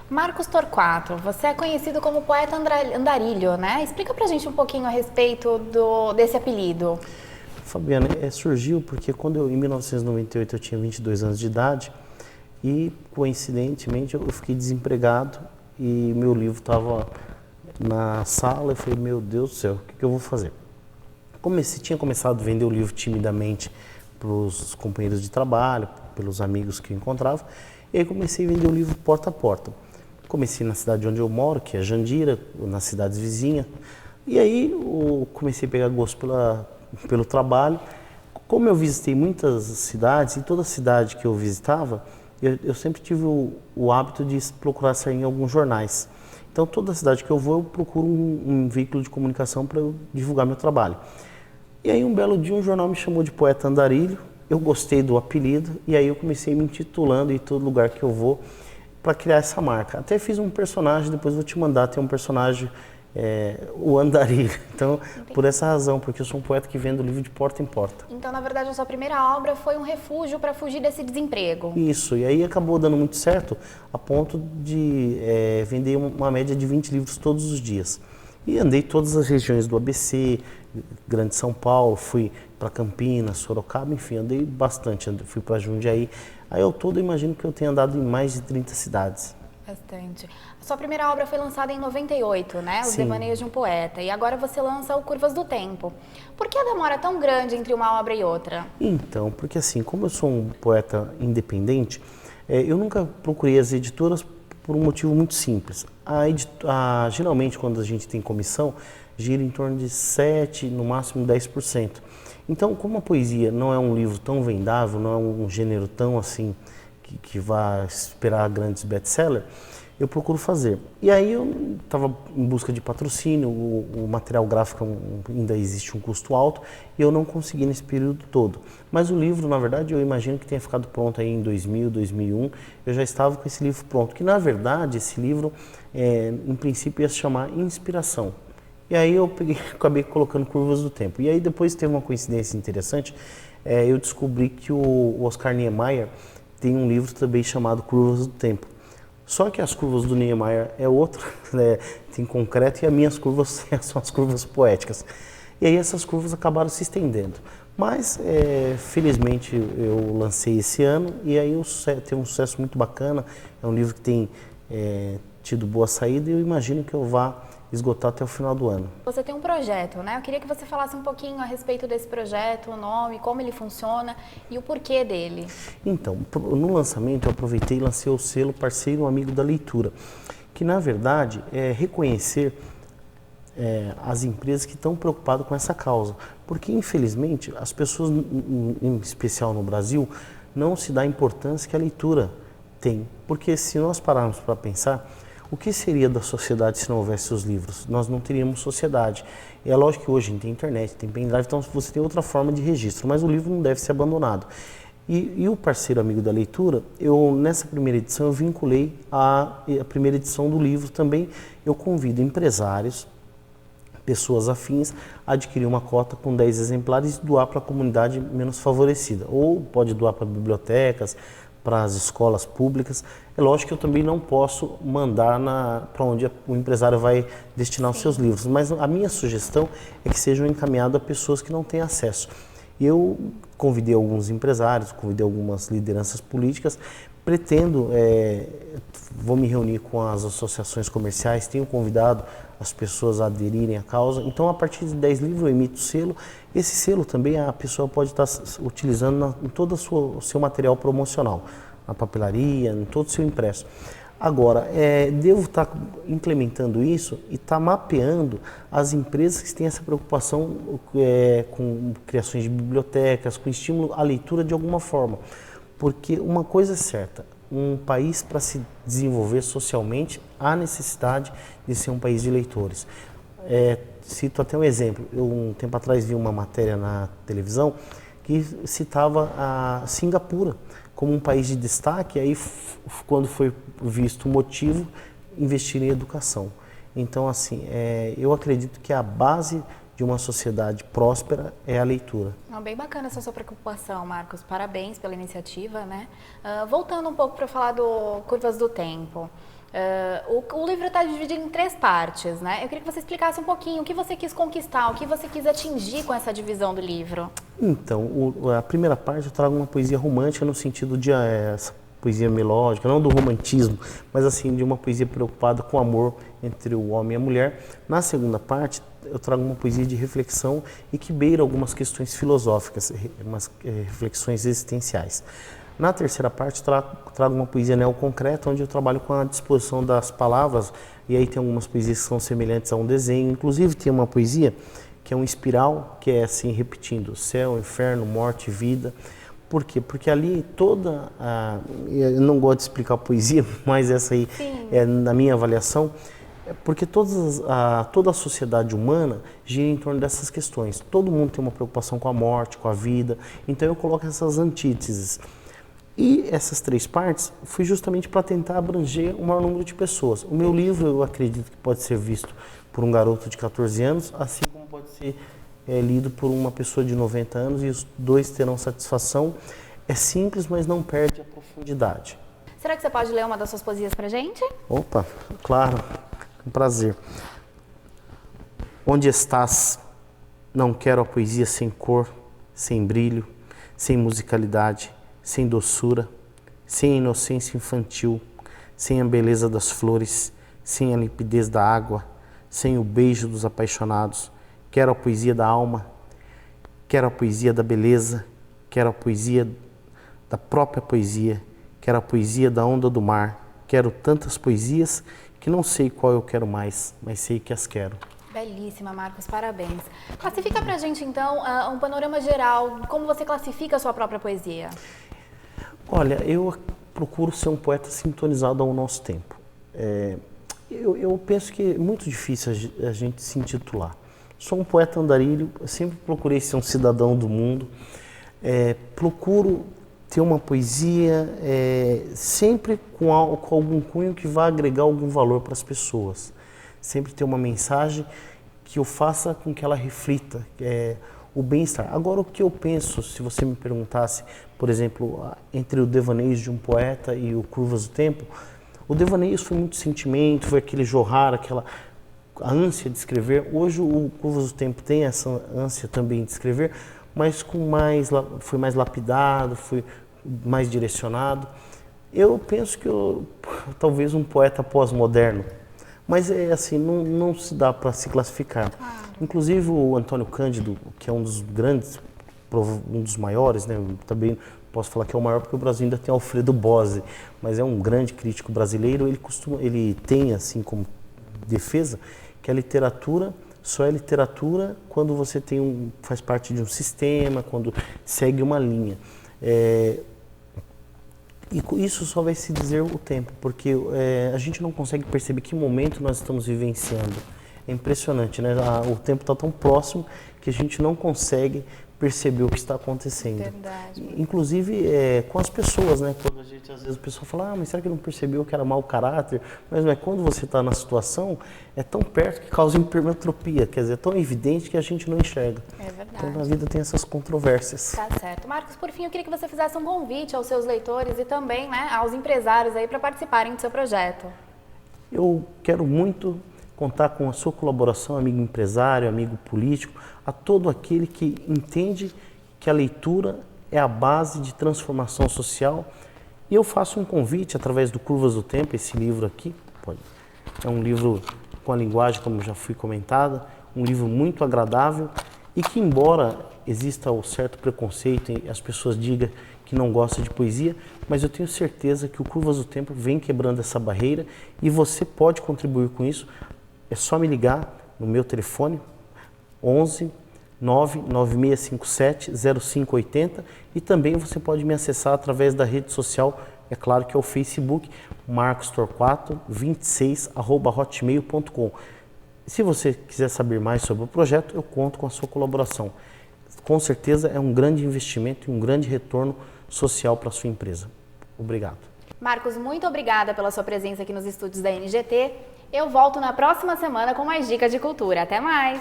Marcos Torquato, você é conhecido como poeta andarilho, né? Explica pra gente um pouquinho a respeito desse apelido. Fabiana, surgiu porque em 1998 eu tinha 22 anos de idade e coincidentemente eu fiquei desempregado e meu livro estava na sala. Eu falei, meu Deus do céu, o que eu vou fazer? Tinha começado a vender o livro timidamente para os companheiros de trabalho, pelos amigos que eu encontrava, e aí comecei a vender o livro porta a porta. Comecei na cidade onde eu moro, que é Jandira, nas cidades vizinhas, e aí eu comecei a pegar gosto pelo trabalho. Como eu visitei muitas cidades, e toda cidade que eu visitava, eu sempre tive o hábito de procurar sair em alguns jornais. Então, toda cidade que eu vou, eu procuro um veículo de comunicação para eu divulgar meu trabalho. E aí, um belo dia, um jornal me chamou de poeta andarilho, eu gostei do apelido, e aí eu comecei me intitulando em todo lugar que eu vou, para criar essa marca. Até fiz um personagem, depois vou te mandar, tem um personagem, o Andarilho. Então, por essa razão, porque eu sou um poeta que vendo livro de porta em porta. Então, na verdade, a sua primeira obra foi um refúgio para fugir desse desemprego. Isso, e aí acabou dando muito certo, a ponto de vender uma média de 20 livros todos os dias. E andei todas as regiões do ABC, Grande São Paulo, fui para Campinas, Sorocaba, enfim, andei bastante, fui para Jundiaí. Aí ao todo eu imagino que eu tenho andado em mais de 30 cidades. Bastante. A sua primeira obra foi lançada em 98, né? Os Sim. Devaneios de um Poeta. E agora você lança o Curvas do Tempo. Por que a demora tão grande entre uma obra e outra? Então, porque assim, como eu sou um poeta independente, eu nunca procurei as editoras por um motivo muito simples. Geralmente, quando a gente tem comissão, gira em torno de 7%, no máximo 10%. Então, como a poesia não é um livro tão vendável, não é um gênero tão assim que vai esperar grandes best-sellers, eu procuro fazer. E aí eu estava em busca de patrocínio, o material gráfico ainda existe um custo alto e eu não consegui nesse período todo. Mas o livro, na verdade, eu imagino que tenha ficado pronto aí em 2000, 2001. Eu já estava com esse livro pronto, que na verdade esse livro, em princípio, ia se chamar Inspiração. E aí eu acabei colocando Curvas do Tempo. E aí depois teve uma coincidência interessante, eu descobri que o Oscar Niemeyer tem um livro também chamado Curvas do Tempo. Só que as curvas do Niemeyer é outro, né, tem concreto, e as minhas curvas são as curvas poéticas. E aí essas curvas acabaram se estendendo. Mas, felizmente, eu lancei esse ano e aí teve um sucesso muito bacana. É um livro que tem tido boa saída e eu imagino que eu vá esgotar até o final do ano. Você tem um projeto, né? Eu queria que você falasse um pouquinho a respeito desse projeto, o nome, como ele funciona e o porquê dele. Então, no lançamento eu aproveitei e lancei o selo Parceiro Amigo da Leitura, que na verdade é reconhecer as empresas que estão preocupadas com essa causa, porque infelizmente as pessoas, em especial no Brasil, não se dá a importância que a leitura tem, porque se nós pararmos para pensar, o que seria da sociedade se não houvesse os livros? Nós não teríamos sociedade. É lógico que hoje a gente tem internet, tem pendrive, então você tem outra forma de registro, mas o livro não deve ser abandonado. E o Parceiro Amigo da Leitura, nessa primeira edição eu vinculei a primeira edição do livro também. Eu convido empresários, pessoas afins, a adquirir uma cota com 10 exemplares e doar para a comunidade menos favorecida. Ou pode doar para bibliotecas, para as escolas públicas. É lógico que eu também não posso mandar para onde o empresário vai destinar os seus livros, mas a minha sugestão é que sejam encaminhados a pessoas que não têm acesso. Eu convidei alguns empresários, convidei algumas lideranças políticas, pretendo, vou me reunir com as associações comerciais, tenho convidado as pessoas a aderirem à causa. Então, a partir de 10 livros eu emito selo. Esse selo também a pessoa pode estar utilizando em todo o seu material promocional, na papelaria, em todo o seu impresso. Agora, devo estar implementando isso e estar mapeando as empresas que têm essa preocupação com criações de bibliotecas, com estímulo à leitura de alguma forma. Porque uma coisa é certa, um país para se desenvolver socialmente, há necessidade de ser um país de leitores. Cito até um exemplo, eu um tempo atrás vi uma matéria na televisão que citava a Singapura como um país de destaque, aí quando foi visto o motivo, investir em educação. Então, assim, eu acredito que a base de uma sociedade próspera é a leitura. Bem bacana essa sua preocupação, Marcos. Parabéns pela iniciativa, né? Voltando um pouco para falar do Curvas do Tempo. O livro está dividido em 3 partes, né? Eu queria que você explicasse um pouquinho o que você quis conquistar, o que você quis atingir com essa divisão do livro. Então, a primeira parte eu trago uma poesia romântica no sentido de essa poesia melódica, não do romantismo, mas assim de uma poesia preocupada com o amor entre o homem e a mulher. Na segunda parte eu trago uma poesia de reflexão e que beira algumas questões filosóficas, umas reflexões existenciais. Na terceira parte trago uma poesia neoconcreta, onde eu trabalho com a disposição das palavras, e aí tem algumas poesias que são semelhantes a um desenho. Inclusive tem uma poesia que é um espiral, que é assim repetindo: céu, inferno, morte, vida. Por quê? Porque ali toda eu não gosto de explicar a poesia, mas essa aí é na minha avaliação, porque toda a sociedade humana gira em torno dessas questões. Todo mundo tem uma preocupação com a morte, com a vida, então eu coloco essas antíteses. E essas 3 partes foi justamente para tentar abranger o maior número de pessoas. O meu livro, eu acredito que pode ser visto por um garoto de 14 anos, assim como pode ser lido por uma pessoa de 90 anos, e os 2 terão satisfação. É simples, mas não perde a profundidade. Será que você pode ler uma das suas poesias pra gente? Opa, claro, um prazer. Onde estás? Não quero a poesia sem cor, sem brilho, sem musicalidade, sem doçura, sem a inocência infantil, sem a beleza das flores, sem a limpidez da água, sem o beijo dos apaixonados. Quero a poesia da alma, quero a poesia da beleza, quero a poesia da própria poesia, quero a poesia da onda do mar. Quero tantas poesias que não sei qual eu quero mais, mas sei que as quero. Belíssima, Marcos, parabéns. Classifica pra gente, então, um panorama geral, como você classifica a sua própria poesia? Olha, eu procuro ser um poeta sintonizado ao nosso tempo. Eu penso que é muito difícil a gente se intitular. Sou um poeta andarilho, eu sempre procurei ser um cidadão do mundo, procuro ter uma poesia sempre com algum cunho que vá agregar algum valor para as pessoas. Sempre ter uma mensagem que eu faça com que ela reflita o bem-estar. Agora, o que eu penso, se você me perguntasse, por exemplo, entre o Devaneios de um Poeta e o Curvas do Tempo, o Devaneios foi muito sentimento, foi aquele jorrar, a ânsia de escrever. Hoje o Curvas do Tempo tem essa ânsia também de escrever, mas foi mais lapidado, foi mais direcionado. Eu penso que talvez um poeta pós-moderno, mas assim, não se dá para se classificar. Inclusive o Antônio Cândido, que é um dos grandes, um dos maiores, né? Também posso falar que é o maior porque o Brasil ainda tem Alfredo Bozzi, mas é um grande crítico brasileiro. Ele tem assim como defesa que a literatura só é literatura quando você faz parte de um sistema, quando segue uma linha. E isso só vai se dizer o tempo, porque a gente não consegue perceber que momento nós estamos vivenciando. É impressionante, né? O tempo está tão próximo que a gente não consegue perceber o que está acontecendo. Verdade. Inclusive com as pessoas, né? Quando às vezes o pessoal fala, mas será que não percebeu que era mau caráter? Mas quando você está na situação, é tão perto que causa hipermetropia, quer dizer, é tão evidente que a gente não enxerga. É verdade. Então na vida tem essas controvérsias. Tá certo. Marcos, por fim, eu queria que você fizesse um convite aos seus leitores e também, né, aos empresários aí para participarem do seu projeto. Eu quero muito contar com a sua colaboração, amigo empresário, amigo político, a todo aquele que entende que a leitura é a base de transformação social. E eu faço um convite através do Curvas do Tempo, esse livro aqui, é um livro com a linguagem, como já fui comentada, um livro muito agradável e que, embora exista o certo preconceito e as pessoas digam que não gostam de poesia, mas eu tenho certeza que o Curvas do Tempo vem quebrando essa barreira e você pode contribuir com isso. É só me ligar no meu telefone, 11 99657 0580, e também você pode me acessar através da rede social, é claro que é o Facebook, marcostorquato26@hotmail.com. Se você quiser saber mais sobre o projeto, eu conto com a sua colaboração. Com certeza é um grande investimento e um grande retorno social para a sua empresa. Obrigado. Marcos, muito obrigada pela sua presença aqui nos estúdios da NGT. Eu volto na próxima semana com mais dicas de cultura. Até mais!